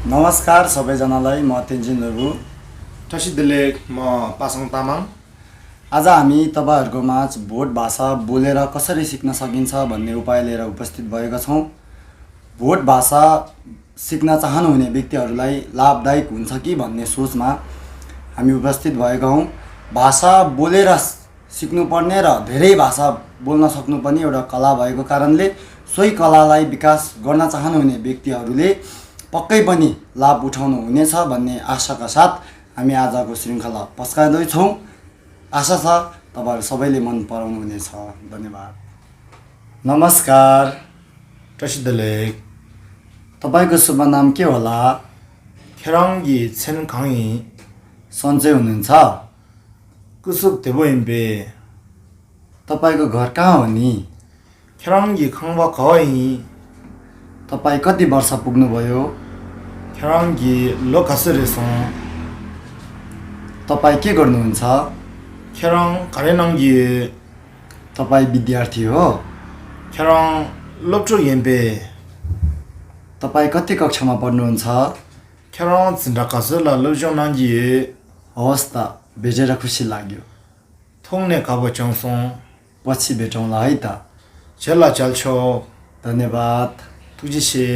नमस्कार सबैजनालाई, म तेन्जिन लेबु। ठसिदले म पासाङ तामाङ। आज हामी तपाईहरुको माझ भोट भाषा बोलेर कसरी सिक्न सकिन्छ भन्ने उपाय लिएर उपस्थित भएका छौं। भोट भाषा सिक्न चाहनुहुने व्यक्तिहरूलाई लाभदायक हुन्छ कि भन्ने सोचमा हामी उपस्थित भएका हौं। भाषा बोलेर सिक्नुपर्ने र धेरै भाषा बोल्न सक्नु पनि एउटा कला भएको कारणले सोही कलालाई विकास गर्न चाहनुहुने व्यक्तिहरूले पक्कै पनि लाभ उठाउनु हुनेछ भन्ने आशाका साथ हामी आजको श्रृङ्खला पस्काउँदै छौं। आशा छ तपाईहरु सबैले मन पराउनु हुनेछ। धन्यवाद। नमस्कार। ठसिदले तपाईको शुभ नाम के होला? खेराङ्गी छेनखाङी सन्चै हुनुहुन्छ? कुसुक देबोइम्बे तपाईको घर कहाँ हो नि? खेराङ्गी खङबा खइ तपाई कति वर्ष पुग्नुभयो? खेराङ्गी लोकसरेसं तपाई के गर्नुहुन्छ? खेराङ कारेनङ्गी तपाई विद्यार्थी हो? खेराङ लोप्चो यम्बे तपाई कति कक्षामा पढ्नुहुन्छ? खेराङ जिन्डाकासला लोजोङ नाङ्गी हवस् त, भेटेर खुसी लाग्यो। थोङ्ने काबो चौसों पछि भेटौँला है त। चेला चल्छो। धन्यवाद। तुजिसे